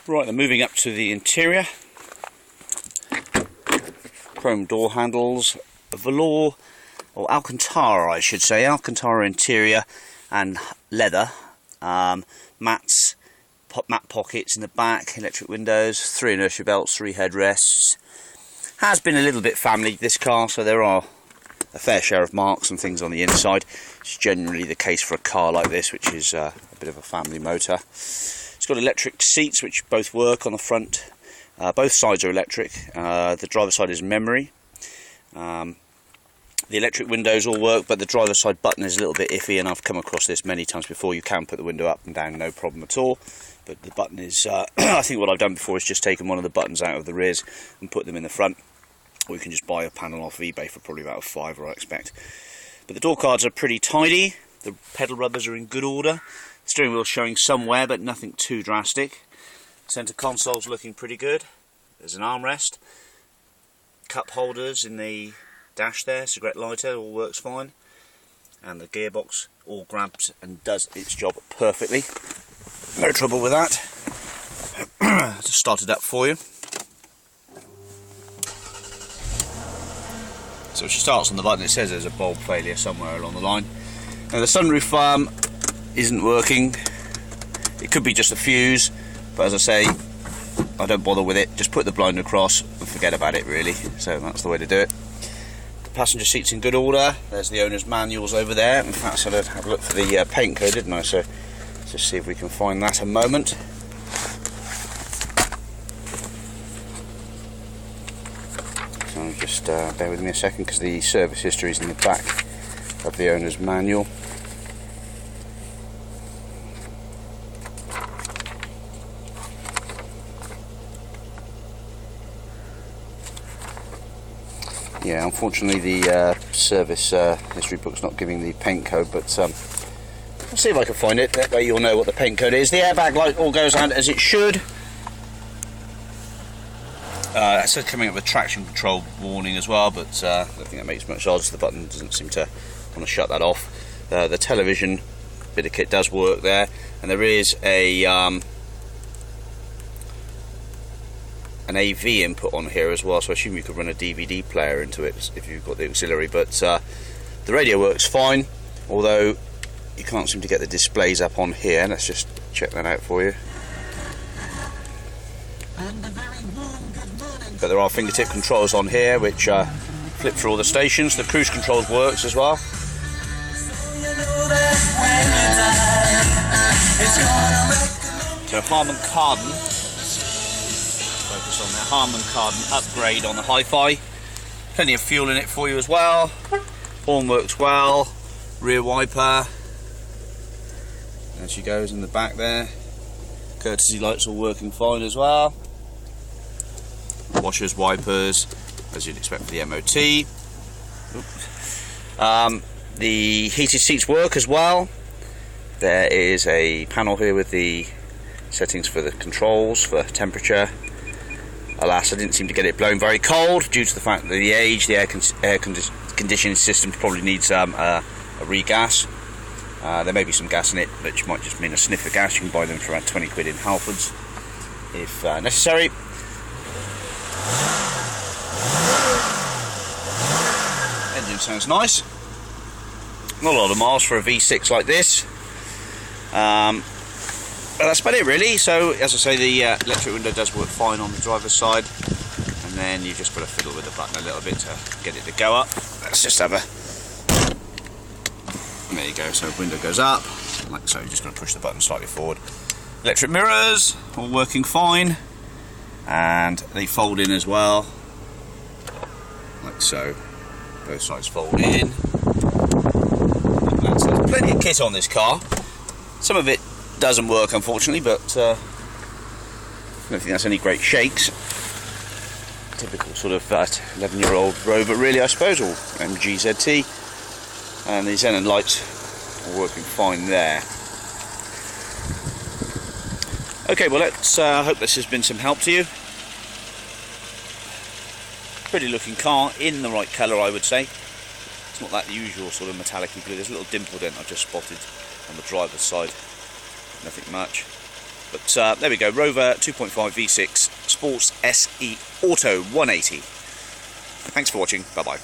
Right, then moving up to the interior. Chrome door handles, velour, or Alcantara I should say, Alcantara interior and leather. Mats, mat pockets in the back, electric windows, 3 inertia belts, 3 headrests. Has been a little bit family, this car, so there are a fair share of marks and things on the inside. It's generally the case for a car like this, which is a bit of a family motor. It's got electric seats which both work on the front. Both sides are electric. The driver's side is memory. The electric windows all work, but the driver's side button is a little bit iffy, and I've come across this many times before. You can put the window up and down, no problem at all. But the button is, I think what I've done before is just taken one of the buttons out of the rears and put them in the front. Or you can just buy a panel off eBay for probably about a £5, I expect. But the door cards are pretty tidy. The pedal rubbers are in good order. The steering wheel showing some wear, but nothing too drastic. Centre console's looking pretty good. There's an armrest. Cup holders in the dash there, cigarette lighter, all works fine. And the gearbox all grabs and does its job perfectly. No trouble with that. Just start it up for you. So she starts on the button, it says there's a bulb failure somewhere along the line. Now the sunroof isn't working. It could be just a fuse, but as I say, I don't bother with it. Just put the blind across and forget about it really. So that's the way to do it. The passenger seat's in good order. There's the owner's manuals over there. In fact, I had a look for the paint code, didn't I? So let's just see if we can find that a moment. So just bear with me a second, because the service history is in the back of the owner's manual. Yeah, unfortunately the service history book's not giving the paint code, but I'll see if I can find it. That way you'll know what the paint code is. The airbag light all goes on as it should. It says coming up with traction control warning as well, but I don't think that makes much odds. The button doesn't seem to want to shut that off. The television bit of kit does work there, and there is an AV input on here as well, so I assume you could run a DVD player into it if you've got the auxiliary, but the radio works fine, although you can't seem to get the displays up on here. Let's just check that out for you. But there are fingertip controls on here which flip through all the stations. The cruise controls works as well. So Harman Kardon, focus on the Harman Kardon upgrade on the Hi-Fi. Plenty of fuel in it for you as well. Horn works well. Rear wiper. There she goes in the back there. Courtesy lights all working fine as well. Washers, wipers, as you'd expect for the MOT. The heated seats work as well. There is a panel here with the settings for the controls for temperature. Alas, I didn't seem to get it blowing very cold due to the fact that the age, the air conditioning system probably needs a regas. There may be some gas in it, which might just mean a sniff of gas. You can buy them for around 20 quid in Halfords if necessary. Engine sounds nice. Not a lot of miles for a V6 like this. But that's about it really. So as I say, the electric window does work fine on the driver's side, and then you've just got to fiddle with the button a little bit to get it to go up. Let's just have a... There you go, so the window goes up, like so. You're just going to push the button slightly forward. Electric mirrors, all working fine, and they fold in as well, like so. Both sides fold in. There's plenty of kit on this car. Some of it doesn't work, unfortunately, but I don't think that's any great shakes. Typical sort of 11-year-old Rover, really, I suppose, or MG ZT. And the xenon lights are working fine there. Okay, well, let's hope this has been some help to you. Pretty looking car, in the right colour, I would say. It's not that usual sort of metallic blue. There's a little dimple dent I've just spotted on the driver's side. Nothing much. But there we go, Rover 2.5 V6 Sports SE Auto 180. Thanks for watching, bye bye.